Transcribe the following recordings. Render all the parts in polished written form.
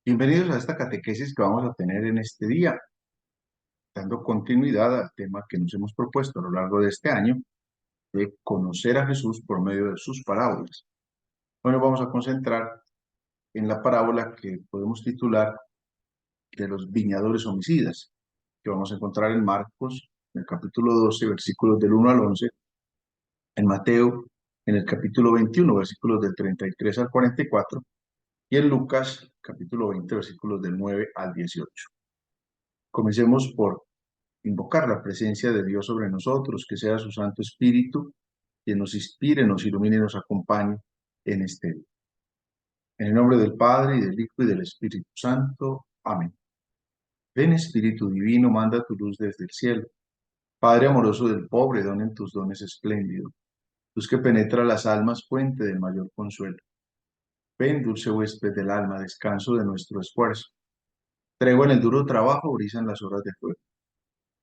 Bienvenidos a esta catequesis que vamos a tener en este día, dando continuidad al tema que nos hemos propuesto a lo largo de este año, de conocer a Jesús por medio de sus parábolas. Hoy nos vamos a concentrar en la parábola que podemos titular de los viñadores homicidas, que vamos a encontrar en Marcos, en el capítulo 12, versículos del 1 al 11, en Mateo, en el capítulo 21, versículos del 33 al 44, y en Lucas, capítulo 20, versículos del 9 al 18. Comencemos por invocar la presencia de Dios sobre nosotros, que sea su Santo Espíritu quien nos inspire, nos ilumine y nos acompañe en este día. En el nombre del Padre, y del Hijo, y del Espíritu Santo. Amén. Ven, Espíritu Divino, manda tu luz desde el cielo. Padre amoroso del pobre, don en tus dones espléndido. Luz que penetra las almas, fuente del mayor consuelo. Ven, dulce huésped del alma, descanso de nuestro esfuerzo. Tregua en el duro trabajo, brizan las horas de fuego.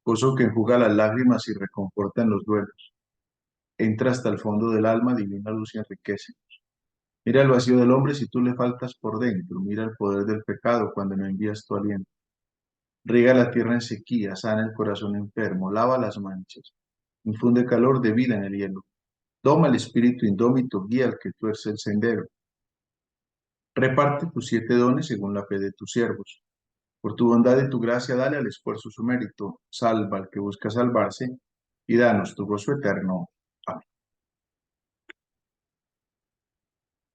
Gozo que enjuga las lágrimas y reconforta en los duelos. Entra hasta el fondo del alma, divina luz y enriquece. Mira el vacío del hombre si tú le faltas por dentro. Mira el poder del pecado cuando no envías tu aliento. Riega la tierra en sequía, sana el corazón enfermo, lava las manchas. Infunde calor de vida en el hielo. Toma el espíritu indómito, guía al que tuerce el sendero. Reparte tus 7 dones según la fe de tus siervos. Por tu bondad y tu gracia, dale al esfuerzo su mérito. Salva al que busca salvarse y danos tu gozo eterno. Amén.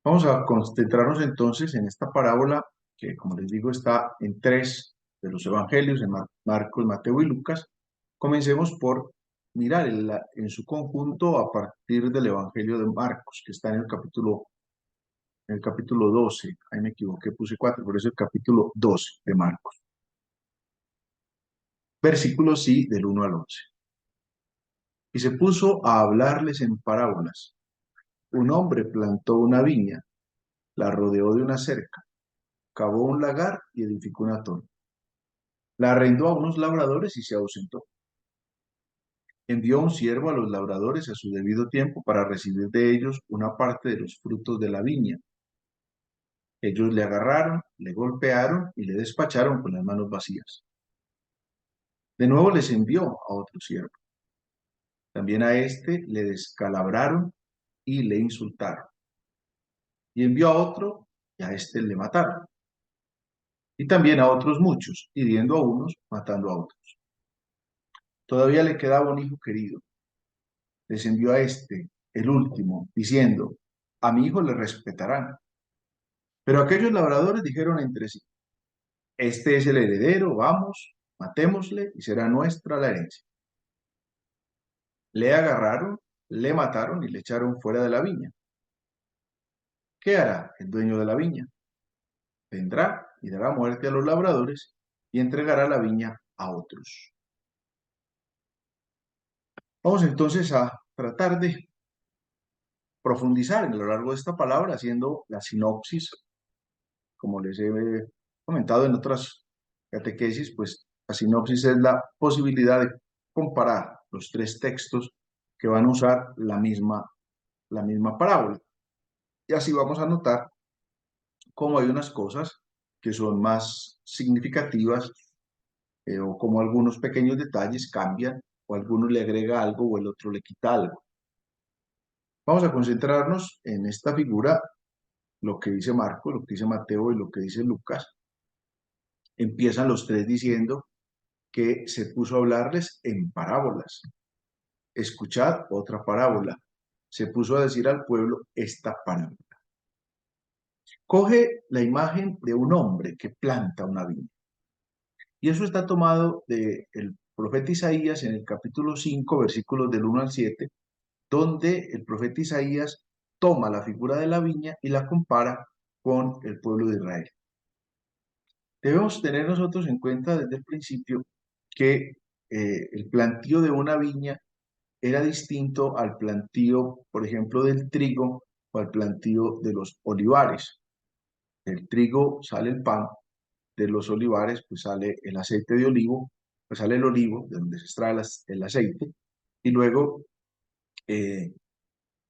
Vamos a concentrarnos entonces en esta parábola que, como les digo, está en 3 de los evangelios, en Marcos, Mateo y Lucas. Comencemos por mirar en su conjunto a partir del evangelio de Marcos, que está en el capítulo 12. Ahí me equivoqué, puse 4, pero es el capítulo 12 de Marcos. Versículos sí, del 1 al 11. Y se puso a hablarles en parábolas. Un hombre plantó una viña, la rodeó de una cerca, cavó un lagar y edificó una torre. La arrendó a unos labradores y se ausentó. Envió un siervo a los labradores a su debido tiempo para recibir de ellos una parte de los frutos de la viña. Ellos le agarraron, le golpearon y le despacharon con las manos vacías. De nuevo les envió a otro siervo. También a este le descalabraron y le insultaron. Y envió a otro y a este le mataron. Y también a otros muchos, hiriendo a unos, matando a otros. Todavía le quedaba un hijo querido. Les envió a este, el último, diciendo, a mi hijo le respetarán. Pero aquellos labradores dijeron entre sí, este es el heredero, vamos, matémosle y será nuestra la herencia. Le agarraron, le mataron y le echaron fuera de la viña. ¿Qué hará el dueño de la viña? Vendrá y dará muerte a los labradores y entregará la viña a otros. Vamos entonces a tratar de profundizar en lo largo de esta palabra, haciendo la sinopsis. Como les he comentado en otras catequesis, pues la sinopsis es la posibilidad de comparar los 3 textos que van a usar la misma parábola. Y así vamos a notar cómo hay unas cosas que son más significativas, o como algunos pequeños detalles cambian, o alguno le agrega algo o el otro le quita algo. Vamos a concentrarnos en esta figura, lo que dice Marco, lo que dice Mateo y lo que dice Lucas. Empiezan los 3 diciendo que se puso a hablarles en parábolas. Escuchad otra parábola. Se puso a decir al pueblo esta parábola. Coge la imagen de un hombre que planta una viña. Y eso está tomado del profeta Isaías en el capítulo 5, versículos del 1 al 7, donde el profeta Isaías toma la figura de la viña y la compara con el pueblo de Israel. Debemos tener nosotros en cuenta desde el principio que el plantío de una viña era distinto al plantío, por ejemplo, del trigo o al plantío de los olivares. Del trigo sale el pan, de los olivares pues sale el aceite de olivo, pues sale el olivo, de donde se extrae el aceite, y luego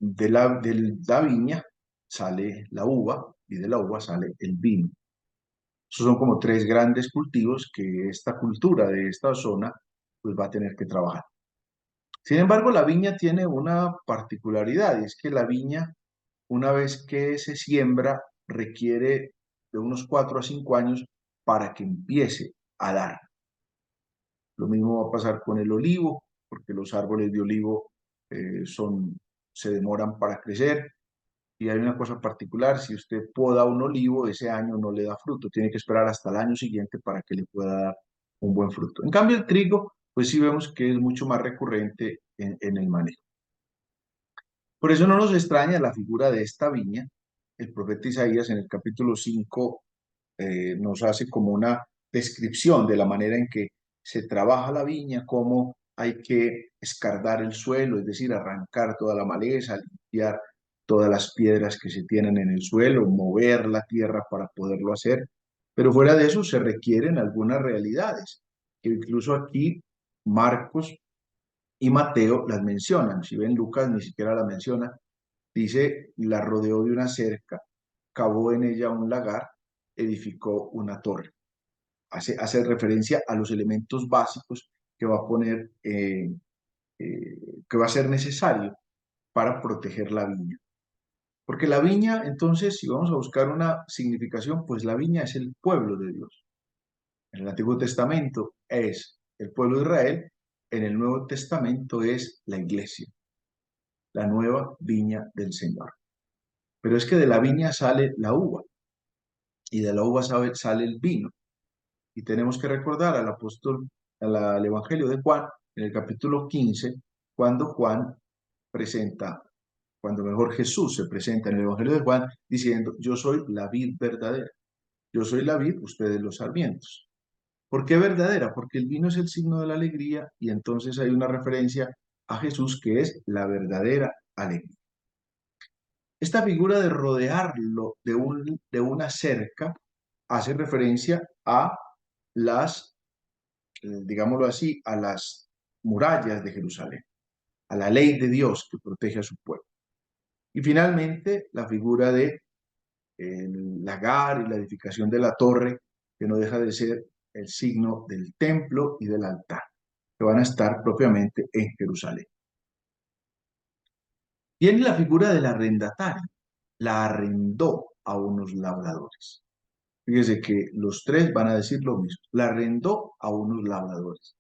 de la viña sale la uva, y de la uva sale el vino. Esos son como tres grandes cultivos que esta cultura de esta zona pues va a tener que trabajar. Sin embargo, la viña tiene una particularidad, y es que la viña, una vez que se siembra, requiere de unos 4 a 5 años para que empiece a dar. Lo mismo va a pasar con el olivo, porque los árboles de olivo se demoran para crecer. Y hay una cosa particular, si usted poda un olivo, ese año no le da fruto, tiene que esperar hasta el año siguiente para que le pueda dar un buen fruto. En cambio, el trigo, pues sí vemos que es mucho más recurrente en el manejo. Por eso no nos extraña la figura de esta viña. El profeta Isaías en el capítulo 5 nos hace como una descripción de la manera en que se trabaja la viña, cómo hay que escardar el suelo, es decir, arrancar toda la maleza, limpiar todas las piedras que se tienen en el suelo, mover la tierra para poderlo hacer. Pero fuera de eso se requieren algunas realidades, que incluso aquí Marcos y Mateo las mencionan. Si ven, Lucas ni siquiera la menciona. Dice, la rodeó de una cerca, cavó en ella un lagar, edificó una torre. Hace referencia a los elementos básicos que va a poner, que va a ser necesario para proteger la viña. Porque la viña, entonces, si vamos a buscar una significación, pues la viña es el pueblo de Dios. En el Antiguo Testamento es el pueblo de Israel, en el Nuevo Testamento es la iglesia, la nueva viña del Señor. Pero es que de la viña sale la uva y de la uva sale el vino. Y tenemos que recordar al apóstol, al Evangelio de Juan, en el capítulo 15, cuando Juan presenta, cuando mejor Jesús se presenta en el Evangelio de Juan, diciendo, yo soy la vid verdadera, yo soy la vid, ustedes los sarmientos. ¿Por qué verdadera? Porque el vino es el signo de la alegría y entonces hay una referencia a Jesús que es la verdadera alegría. Esta figura de rodearlo de una cerca hace referencia a las, digámoslo así, a las murallas de Jerusalén, a la ley de Dios que protege a su pueblo. Y finalmente, la figura de el lagar y la edificación de la torre, que no deja de ser el signo del templo y del altar, que van a estar propiamente en Jerusalén. Viene la figura del arrendatario, la arrendó a unos labradores. Fíjese que los tres van a decir lo mismo, la arrendó a unos labradores.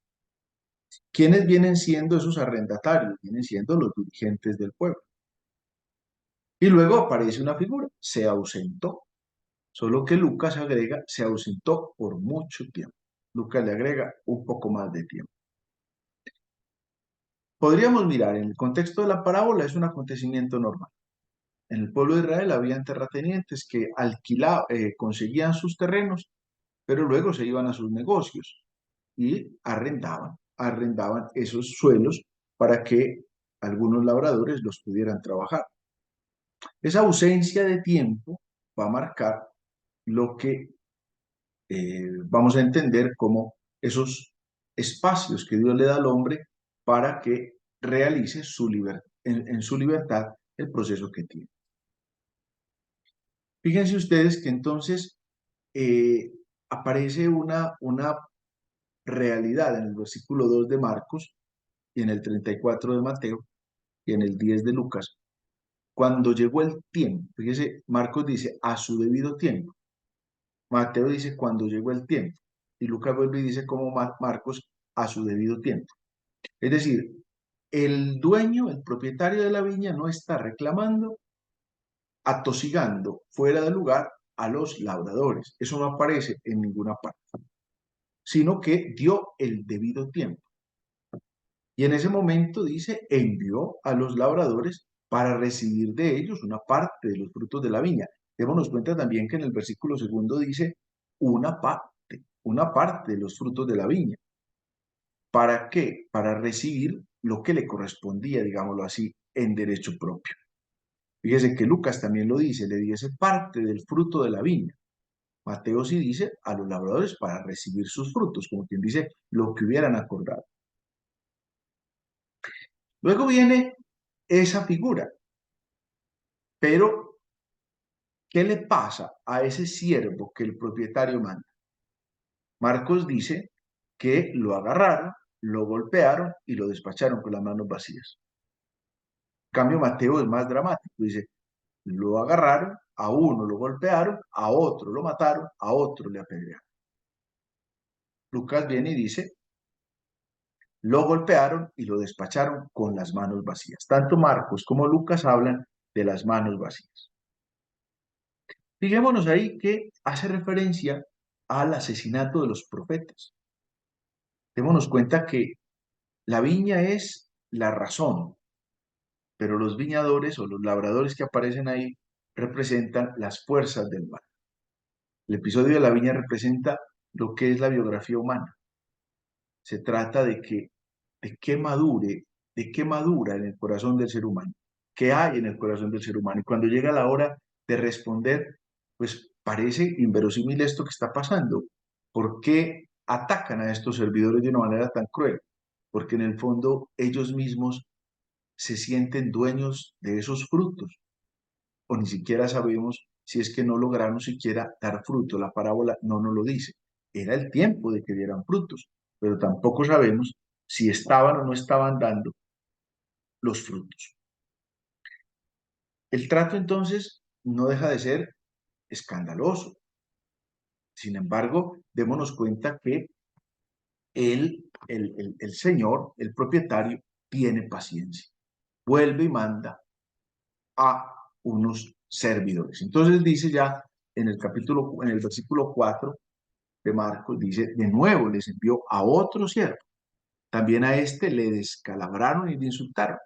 ¿Quiénes vienen siendo esos arrendatarios? Vienen siendo los dirigentes del pueblo. Y luego aparece una figura, se ausentó. Solo que Lucas agrega, se ausentó por mucho tiempo. Lucas le agrega un poco más de tiempo. Podríamos mirar, en el contexto de la parábola es un acontecimiento normal. En el pueblo de Israel había terratenientes que conseguían sus terrenos, pero luego se iban a sus negocios y arrendaban esos suelos para que algunos labradores los pudieran trabajar. Esa ausencia de tiempo va a marcar lo que vamos a entender como esos espacios que Dios le da al hombre para que realice en su libertad el proceso que tiene. Fíjense ustedes que entonces eh, aparece una realidad en el versículo 2 de Marcos y en el 34 de Mateo y en el 10 de Lucas. Cuando llegó el tiempo, fíjese, Marcos dice a su debido tiempo, Mateo dice cuando llegó el tiempo y Lucas vuelve y dice como Marcos a su debido tiempo. Es decir, el dueño, el propietario de la viña no está reclamando, atosigando fuera del lugar a los labradores. Eso no aparece en ninguna parte, sino que dio el debido tiempo. Y en ese momento dice, envió a los labradores para recibir de ellos una parte de los frutos de la viña. Démonos cuenta también que en el versículo segundo dice una parte de los frutos de la viña. ¿Para qué? Para recibir lo que le correspondía, digámoslo así, en derecho propio. Fíjese que Lucas también lo dice, le diese parte del fruto de la viña. Mateo sí dice a los labradores para recibir sus frutos, como quien dice lo que hubieran acordado. Luego viene esa figura, pero ¿Qué le pasa a ese siervo que el propietario manda? Marcos dice que lo agarraron, lo golpearon y lo despacharon con las manos vacías. En cambio, Mateo es más dramático. Dice, lo agarraron, a uno lo golpearon, a otro lo mataron, a otro le apedrearon. Lucas viene y dice, lo golpearon y lo despacharon con las manos vacías. Tanto Marcos como Lucas hablan de las manos vacías. Fijémonos ahí que hace referencia al asesinato de los profetas. Démonos cuenta que la viña es la razón, pero los viñadores o los labradores que aparecen ahí representan las fuerzas del mal. El episodio de la viña representa lo que es la biografía humana. Se trata de qué madura en el corazón del ser humano, qué hay en el corazón del ser humano. Y cuando llega la hora de responder, pues parece inverosímil esto que está pasando. ¿Por qué atacan a estos servidores de una manera tan cruel? Porque en el fondo ellos mismos se sienten dueños de esos frutos, o ni siquiera sabemos si es que no lograron siquiera dar fruto. La parábola no nos lo dice. Era el tiempo de que dieran frutos, pero tampoco sabemos si estaban o no estaban dando los frutos. El trato entonces no deja de ser escandaloso. Sin embargo, démonos cuenta que el señor, el propietario, tiene paciencia. Vuelve y manda a unos servidores. Entonces dice ya en el versículo 4 de Marcos, dice, de nuevo les envió a otro siervo. También a este le descalabraron y le insultaron.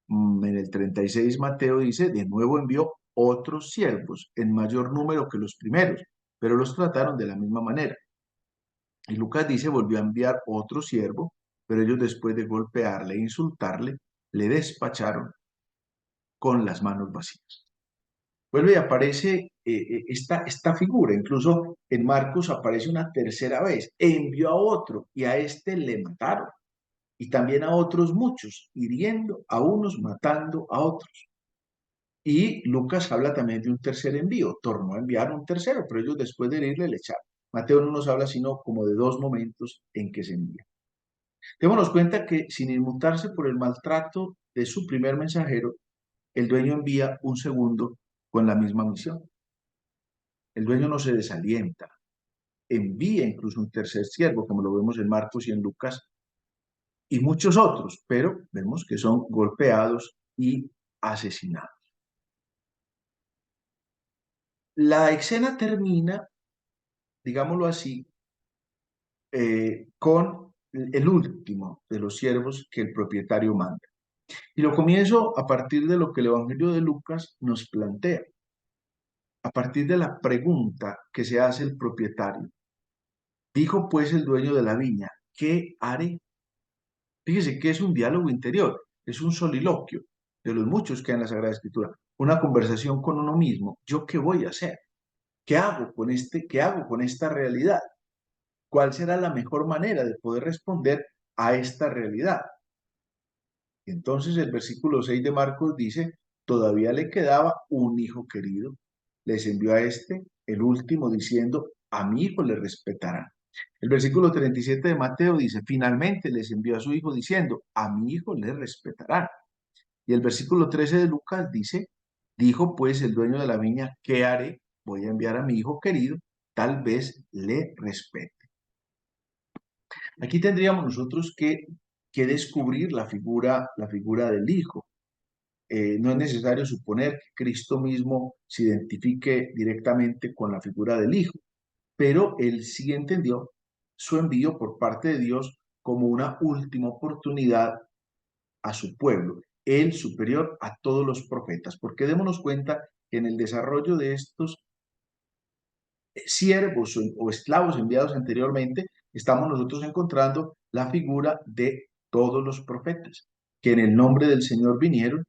En el 36 Mateo dice, de nuevo envió otros siervos en mayor número que los primeros, pero los trataron de la misma manera. Y Lucas dice, volvió a enviar otro siervo, pero ellos después de golpearle e insultarle, le despacharon con las manos vacías. Vuelve y aparece esta figura, incluso en Marcos aparece una tercera vez, envió a otro y a este le mataron, y también a otros muchos, hiriendo a unos, matando a otros. Y Lucas habla también de un tercer envío, tornó a enviar un tercero, pero ellos después de herirle le echaron. Mateo no nos habla sino como de dos momentos en que se envía. Démonos cuenta que sin inmutarse por el maltrato de su primer mensajero, el dueño envía un segundo con la misma misión. El dueño no se desalienta, envía incluso un tercer siervo, como lo vemos en Marcos y en Lucas, y muchos otros, pero vemos que son golpeados y asesinados. La escena termina, digámoslo así, con el último de los siervos que el propietario manda. Y lo comienzo a partir de lo que el Evangelio de Lucas nos plantea, a partir de la pregunta que se hace el propietario. Dijo pues el dueño de la viña, ¿qué haré? Fíjese que es un diálogo interior, es un soliloquio de los muchos que hay en la Sagrada Escritura, una conversación con uno mismo. ¿Yo qué voy a hacer? ¿Qué hago con esta realidad? ¿Cuál será la mejor manera de poder responder a esta realidad? Entonces el versículo 6 de Marcos dice, todavía le quedaba un hijo querido. Les envió a este, el último, diciendo, a mi hijo le respetarán. El versículo 37 de Mateo dice, finalmente les envió a su hijo diciendo, a mi hijo le respetarán. Y el versículo 13 de Lucas dice, dijo pues el dueño de la viña, ¿qué haré? Voy a enviar a mi hijo querido, tal vez le respete. Aquí tendríamos nosotros que descubrir la figura del hijo. No es necesario suponer que Cristo mismo se identifique directamente con la figura del hijo, pero él sí entendió su envío por parte de Dios como una última oportunidad a su pueblo, el superior a todos los profetas, porque démonos cuenta que en el desarrollo de estos siervos o esclavos enviados anteriormente, estamos nosotros encontrando la figura de todos los profetas, que en el nombre del Señor vinieron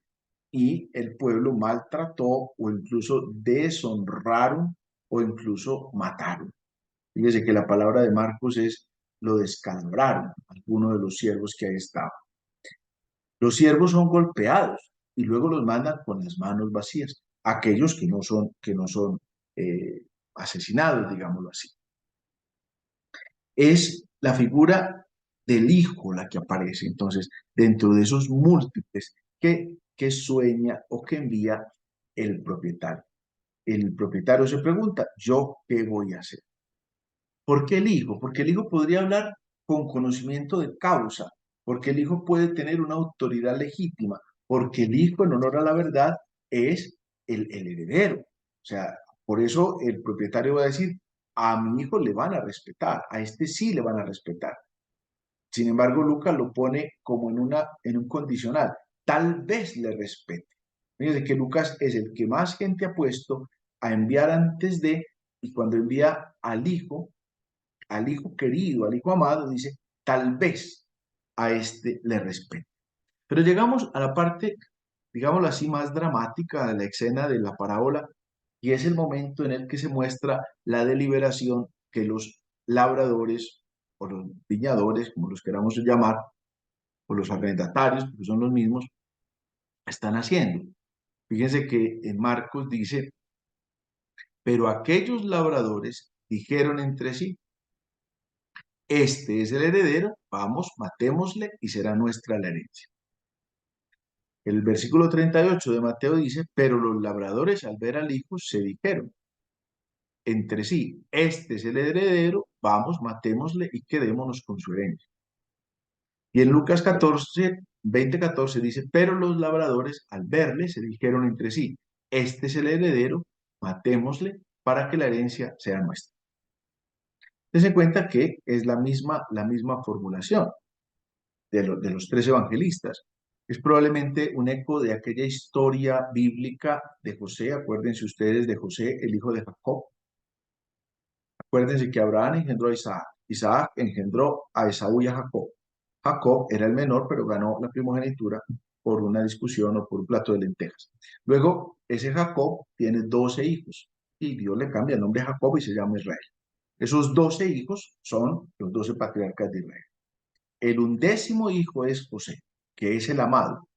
y el pueblo maltrató o incluso deshonraron o incluso mataron. Fíjese que la palabra de Marcos es lo descalabraron, algunos de los siervos que ahí estaban. Los siervos son golpeados y luego los mandan con las manos vacías. aquellos que no son asesinados, digámoslo así. Es la figura del hijo la que aparece, entonces, dentro de esos múltiples que sueña o que envía el propietario. El propietario se pregunta, ¿yo qué voy a hacer? ¿Por qué el hijo? Porque el hijo podría hablar con conocimiento de causa, porque el hijo puede tener una autoridad legítima, porque el hijo, en honor a la verdad, es el heredero. O sea, por eso el propietario va a decir, a mi hijo le van a respetar, a este sí le van a respetar. Sin embargo, Lucas lo pone como en un condicional, tal vez le respete. Fíjense que Lucas es el que más gente ha puesto a enviar antes de, y cuando envía al hijo querido, al hijo amado, dice, tal vez a este le respete. Pero llegamos a la parte, digámoslo así, más dramática de la escena de la parábola, y es el momento en el que se muestra la deliberación que los labradores o los viñadores, como los queramos llamar, o los arrendatarios, porque son los mismos, están haciendo. Fíjense que en Marcos dice, pero aquellos labradores dijeron entre sí, este es el heredero, vamos, matémosle y será nuestra la herencia. El versículo 38 de Mateo dice, pero los labradores al ver al hijo se dijeron entre sí, este es el heredero, vamos, matémosle y quedémonos con su herencia. Y en Lucas 14, 14 dice, pero los labradores al verle se dijeron entre sí, este es el heredero, matémosle para que la herencia sea nuestra. Dense cuenta que es la misma formulación de los tres evangelistas. Es probablemente un eco de aquella historia bíblica de José. Acuérdense ustedes de José, el hijo de Jacob. Acuérdense que Abraham engendró a Isaac. Isaac engendró a Esaú y a Jacob. Jacob era el menor, pero ganó la primogenitura por una discusión o por un plato de lentejas. Luego, ese Jacob tiene 12 hijos y Dios le cambia el nombre a Jacob y se llama Israel. Esos 12 hijos son los 12 patriarcas de Israel. El undécimo hijo es José, que es el amado.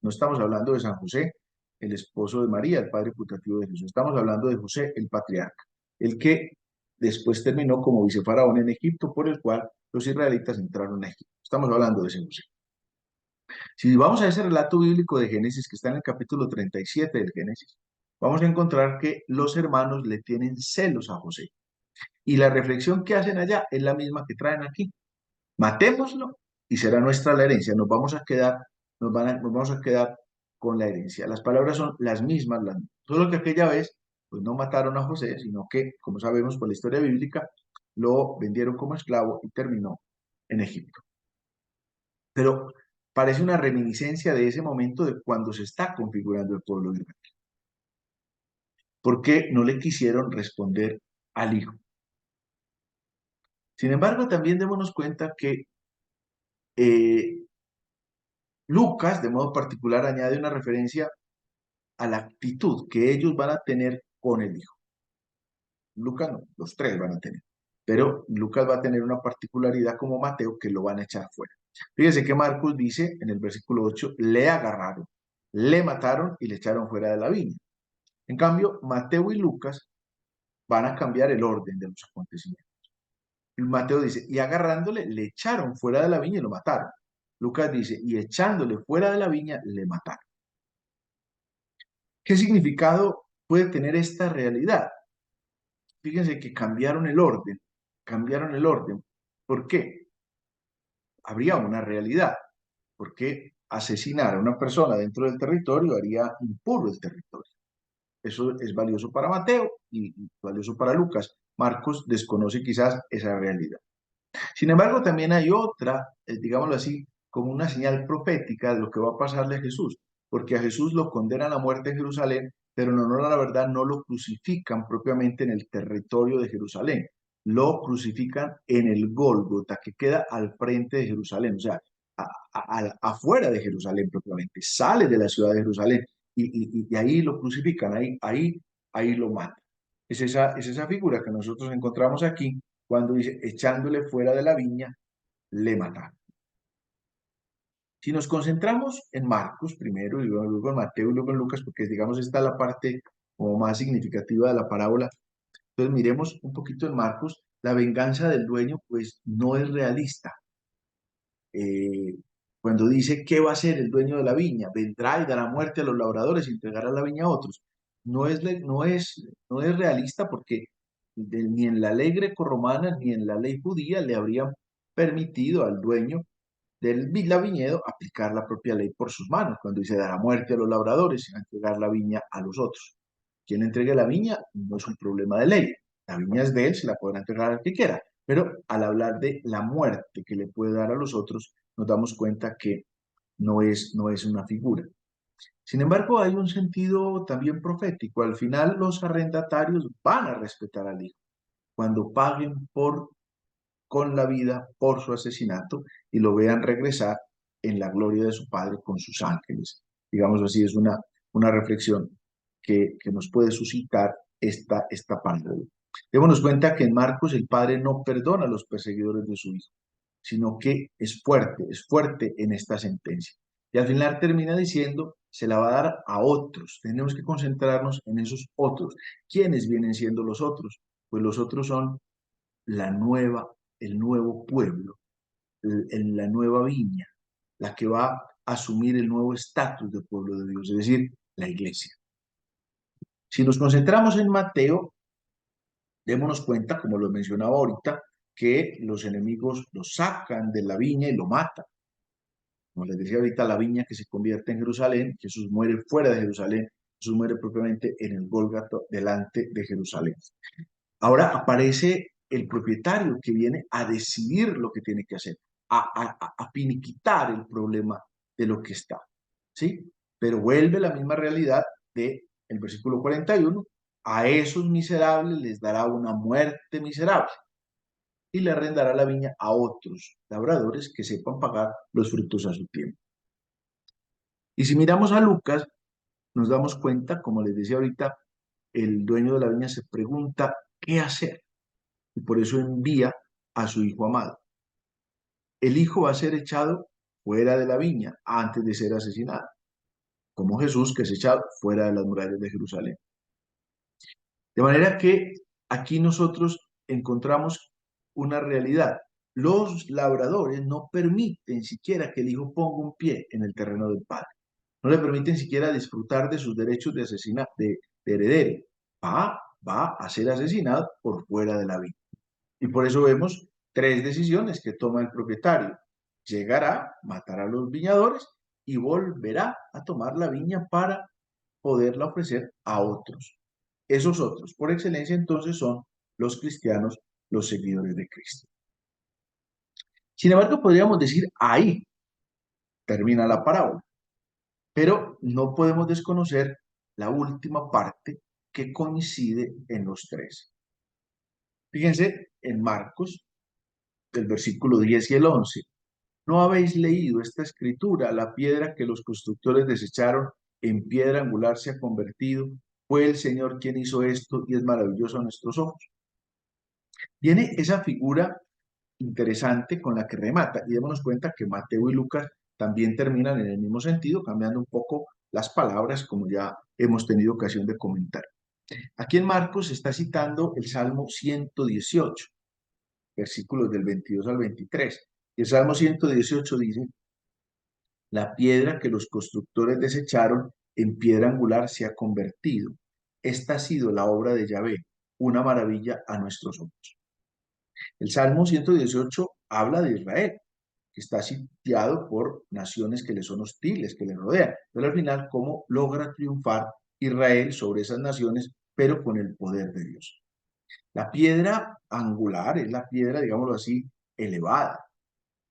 No estamos hablando de San José, el esposo de María, el padre putativo de Jesús. Estamos hablando de José, el patriarca, el que después terminó como vicefaraón en Egipto, por el cual los israelitas entraron a Egipto. Estamos hablando de ese José. Si vamos a ese relato bíblico de Génesis, que está en el capítulo 37 del Génesis, vamos a encontrar que los hermanos le tienen celos a José. Y la reflexión que hacen allá es la misma que traen aquí. Matémoslo y será nuestra la herencia. Nos vamos a quedar con la herencia. Las palabras son las mismas, solo que aquella vez pues no mataron a José, sino que, como sabemos por la historia bíblica, lo vendieron como esclavo y terminó en Egipto. Pero parece una reminiscencia de ese momento de cuando se está configurando el pueblo de Israel. ¿Por qué no le quisieron responder al hijo? Sin embargo, también démonos cuenta que eh, Lucas, de modo particular, añade una referencia a la actitud que ellos van a tener con el hijo. Lucas no, los tres van a tener. Pero Lucas va a tener una particularidad como Mateo que lo van a echar fuera. Fíjense que Marcos dice en el versículo 8, le agarraron, le mataron y le echaron fuera de la viña. En cambio, Mateo y Lucas van a cambiar el orden de los acontecimientos. Mateo dice, y agarrándole, le echaron fuera de la viña y lo mataron. Lucas dice, y echándole fuera de la viña, le mataron. ¿Qué significado puede tener esta realidad? Fíjense que cambiaron el orden, cambiaron el orden. ¿Por qué? Habría una realidad, porque asesinar a una persona dentro del territorio haría impuro el territorio. Eso es valioso para Mateo y valioso para Lucas. Marcos desconoce quizás esa realidad. Sin embargo, también hay otra, digámoslo así, como una señal profética de lo que va a pasarle a Jesús, porque a Jesús lo condenan a muerte en Jerusalén, pero en honor a la verdad no lo crucifican propiamente en el territorio de Jerusalén, lo crucifican en el Gólgota, que queda al frente de Jerusalén, o sea, afuera de Jerusalén propiamente, sale de la ciudad de Jerusalén y ahí lo crucifican, ahí lo matan. Es esa figura que nosotros encontramos aquí cuando dice, echándole fuera de la viña, le mataron. Si nos concentramos en Marcos primero y luego en Mateo y luego en Lucas, porque digamos esta es la parte como más significativa de la parábola, entonces miremos un poquito en Marcos, la venganza del dueño pues no es realista. eh, Cuando dice, ¿qué va a hacer el dueño de la viña? Vendrá y dará muerte a los labradores y entregará la viña a otros. No es realista porque ni en la ley grecorromana ni en la ley judía le habrían permitido al dueño la viñedo aplicar la propia ley por sus manos, cuando dice dará muerte a los labradores y entregar la viña a los otros. Quien entregue la viña no es un problema de ley. La viña es de él, se la podrá entregar al que quiera. Pero al hablar de la muerte que le puede dar a los otros, nos damos cuenta que no es una figura. Sin embargo, hay un sentido también profético. Al final, los arrendatarios van a respetar al hijo cuando paguen con la vida por su asesinato y lo vean regresar en la gloria de su Padre con sus ángeles. Digamos así, es una reflexión que nos puede suscitar esta parábola. Démonos cuenta que en Marcos el Padre no perdona a los perseguidores de su Hijo, sino que es fuerte en esta sentencia. Y al final termina diciendo, se la va a dar a otros. Tenemos que concentrarnos en esos otros. ¿Quiénes vienen siendo los otros? Pues los otros son la nueva, el nuevo pueblo, la nueva viña, la que va a asumir el nuevo estatus de pueblo de Dios, es decir, la iglesia. Si nos concentramos en Mateo, démonos cuenta, como lo mencionaba ahorita, que los enemigos lo sacan de la viña y lo matan. Como les decía ahorita, la viña que se convierte en Jerusalén, Jesús muere fuera de Jerusalén, Jesús muere propiamente en el Gólgata delante de Jerusalén. Ahora aparece el propietario que viene a decidir lo que tiene que hacer, a finiquitar el problema de lo que está, ¿sí? Pero vuelve la misma realidad del versículo 41, a esos miserables les dará una muerte miserable y le arrendará la viña a otros labradores que sepan pagar los frutos a su tiempo. Y si miramos a Lucas, nos damos cuenta, como les decía ahorita, el dueño de la viña se pregunta qué hacer y por eso envía a su hijo amado. El hijo va a ser echado fuera de la viña antes de ser asesinado, como Jesús que es echado fuera de las murallas de Jerusalén. De manera que aquí nosotros encontramos una realidad. Los labradores no permiten siquiera que el hijo ponga un pie en el terreno del padre. No le permiten siquiera disfrutar de sus derechos de asesinato, de heredero. Va a ser asesinado por fuera de la viña. Y por eso vemos tres decisiones que toma el propietario. Llegará, matará a los viñadores y volverá a tomar la viña para poderla ofrecer a otros. Esos otros, por excelencia, entonces son los cristianos, los seguidores de Cristo. Sin embargo, podríamos decir, ahí termina la parábola, pero no podemos desconocer la última parte que coincide en los tres. Fíjense en Marcos, el versículo 10 y el 11. ¿No habéis leído esta escritura? La piedra que los constructores desecharon en piedra angular se ha convertido. Fue el Señor quien hizo esto y es maravilloso a nuestros ojos. Viene esa figura interesante con la que remata y démonos cuenta que Mateo y Lucas también terminan en el mismo sentido, cambiando un poco las palabras como ya hemos tenido ocasión de comentar. Aquí en Marcos se está citando el Salmo 118, versículos del 22 al 23. El Salmo 118 dice, la piedra que los constructores desecharon en piedra angular se ha convertido. Esta ha sido la obra de Yahvé, una maravilla a nuestros ojos. El Salmo 118 habla de Israel, que está sitiado por naciones que le son hostiles, que le rodean. Pero al final, ¿cómo logra triunfar Israel sobre esas naciones, pero con el poder de Dios? La piedra angular es la piedra, digámoslo así, elevada.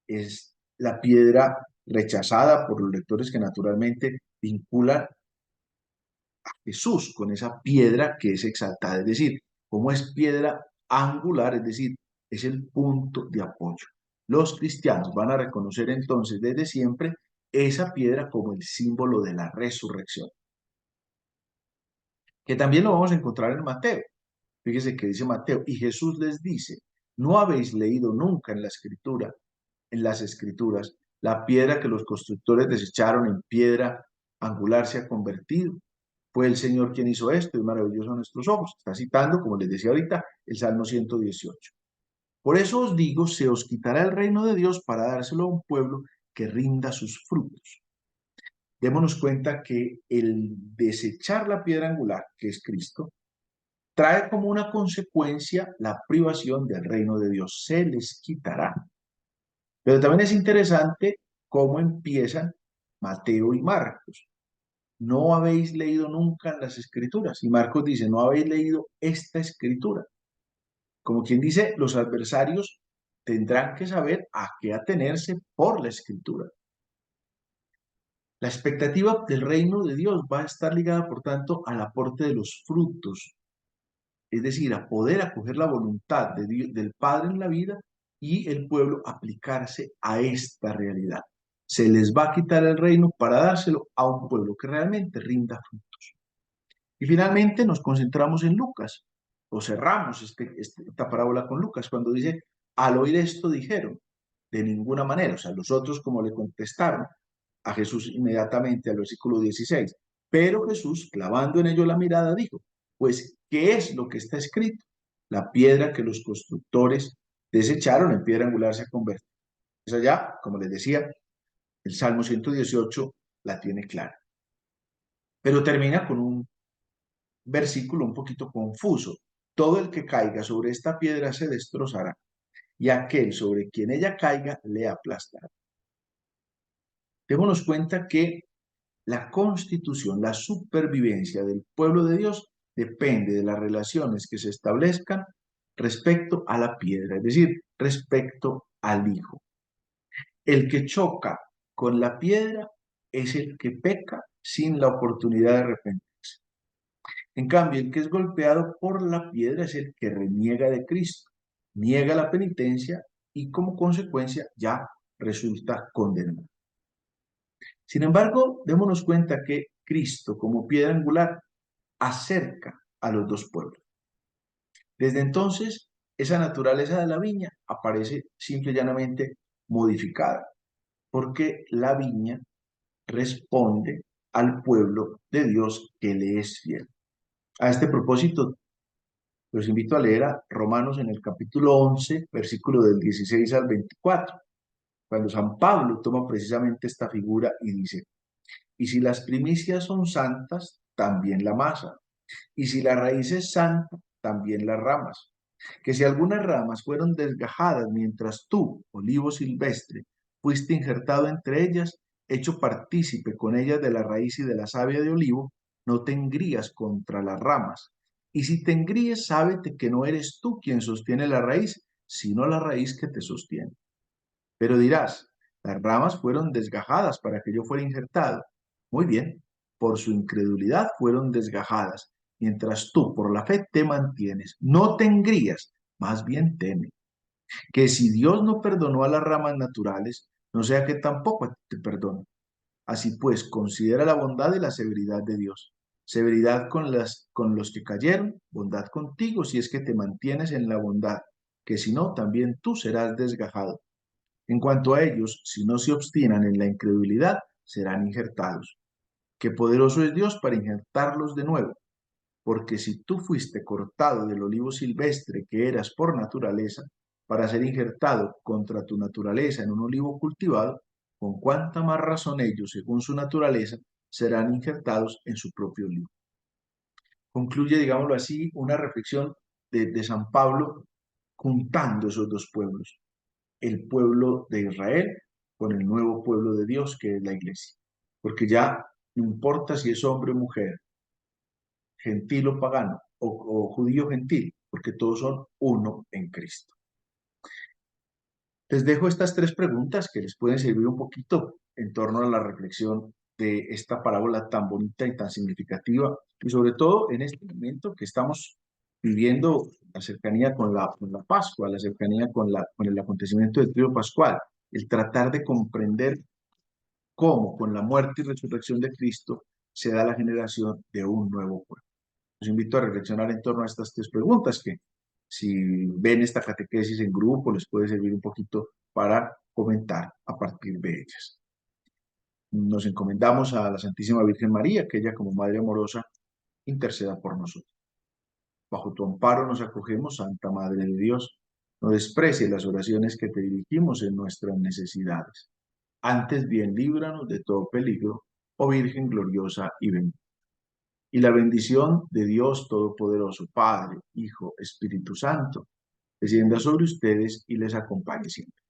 Es la piedra rechazada por los lectores que naturalmente vinculan a Jesús con esa piedra que es exaltada. Es decir, como es piedra angular, es decir, es el punto de apoyo. Los cristianos van a reconocer entonces desde siempre esa piedra como el símbolo de la resurrección, que también lo vamos a encontrar en Mateo. Fíjese que dice Mateo, y Jesús les dice, ¿no habéis leído nunca en la escritura, en las escrituras, La piedra que los constructores desecharon en piedra angular se ha convertido. Fue el Señor quien hizo esto, es maravilloso a nuestros ojos. Está citando, como les decía ahorita, el Salmo 118. Por eso os digo, se os quitará el reino de Dios para dárselo a un pueblo que rinda sus frutos. Démonos cuenta que el desechar la piedra angular, que es Cristo, trae como una consecuencia la privación del reino de Dios. Se les quitará. Pero también es interesante cómo empiezan Mateo y Marcos. No habéis leído nunca en las escrituras. Y Marcos dice, no habéis leído esta escritura. Como quien dice, los adversarios tendrán que saber a qué atenerse por la escritura. La expectativa del reino de Dios va a estar ligada, por tanto, al aporte de los frutos, es decir, a poder acoger la voluntad de Dios, del Padre en la vida y el pueblo aplicarse a esta realidad. Se les va a quitar el reino para dárselo a un pueblo que realmente rinda frutos. Y finalmente nos concentramos en Lucas, o cerramos esta parábola con Lucas, cuando dice, al oír esto dijeron, de ninguna manera, o sea, los otros como le contestaron a Jesús inmediatamente al versículo 16, pero Jesús, clavando en ello la mirada, dijo, pues, ¿qué es lo que está escrito? La piedra que los constructores desecharon en piedra angular se ha convertido. Esa ya, como les decía, el Salmo 118 la tiene clara. Pero termina con un versículo un poquito confuso. Todo el que caiga sobre esta piedra se destrozará, y aquel sobre quien ella caiga le aplastará. Démonos cuenta que la constitución, la supervivencia del pueblo de Dios depende de las relaciones que se establezcan respecto a la piedra, es decir, respecto al hijo. El que choca con la piedra es el que peca sin la oportunidad de arrepentirse. En cambio, el que es golpeado por la piedra es el que reniega de Cristo, niega la penitencia y como consecuencia ya resulta condenado. Sin embargo, démonos cuenta que Cristo como piedra angular acerca a los dos pueblos. Desde entonces, esa naturaleza de la viña aparece simple y llanamente modificada, porque la viña responde al pueblo de Dios que le es fiel. A este propósito, los invito a leer a Romanos en el capítulo 11, versículo del 16 al 24, cuando San Pablo toma precisamente esta figura y dice, y si las primicias son santas, también la masa, y si la raíz es santa, también las ramas. Que si algunas ramas fueron desgajadas mientras tú, olivo silvestre, fuiste injertado entre ellas, hecho partícipe con ellas de la raíz y de la savia de olivo, no te engrías contra las ramas. Y si te engríes, sábete que no eres tú quien sostiene la raíz, sino la raíz que te sostiene. Pero dirás, las ramas fueron desgajadas para que yo fuera injertado. Muy bien, por su incredulidad fueron desgajadas, mientras tú por la fe te mantienes. No te engrías, más bien teme. Que si Dios no perdonó a las ramas naturales, no sea que tampoco te perdone. Así pues, considera la bondad y la severidad de Dios. Severidad con los que cayeron, bondad contigo si es que te mantienes en la bondad, que si no, también tú serás desgajado. En cuanto a ellos, si no se obstinan en la incredulidad, serán injertados. Qué poderoso es Dios para injertarlos de nuevo, porque si tú fuiste cortado del olivo silvestre que eras por naturaleza, para ser injertado contra tu naturaleza en un olivo cultivado, con cuánta más razón ellos, según su naturaleza, serán injertados en su propio olivo. Concluye, digámoslo así, una reflexión de San Pablo juntando esos dos pueblos, el pueblo de Israel con el nuevo pueblo de Dios que es la iglesia. Porque ya no importa si es hombre o mujer, gentil o pagano, o judío gentil, porque todos son uno en Cristo. Les dejo estas tres preguntas que les pueden servir un poquito en torno a la reflexión de esta parábola tan bonita y tan significativa, y sobre todo en este momento que estamos viviendo la cercanía con la Pascua, la cercanía con el acontecimiento del trío pascual, el tratar de comprender cómo con la muerte y resurrección de Cristo se da la generación de un nuevo pueblo. Los invito a reflexionar en torno a estas tres preguntas que si ven esta catequesis en grupo les puede servir un poquito para comentar a partir de ellas. Nos encomendamos a la Santísima Virgen María, que ella como Madre amorosa interceda por nosotros. Bajo tu amparo nos acogemos, Santa Madre de Dios. No desprecies las oraciones que te dirigimos en nuestras necesidades. Antes bien, líbranos de todo peligro, oh Virgen gloriosa y bendita. Y la bendición de Dios Todopoderoso, Padre, Hijo, Espíritu Santo, descienda sobre ustedes y les acompañe siempre.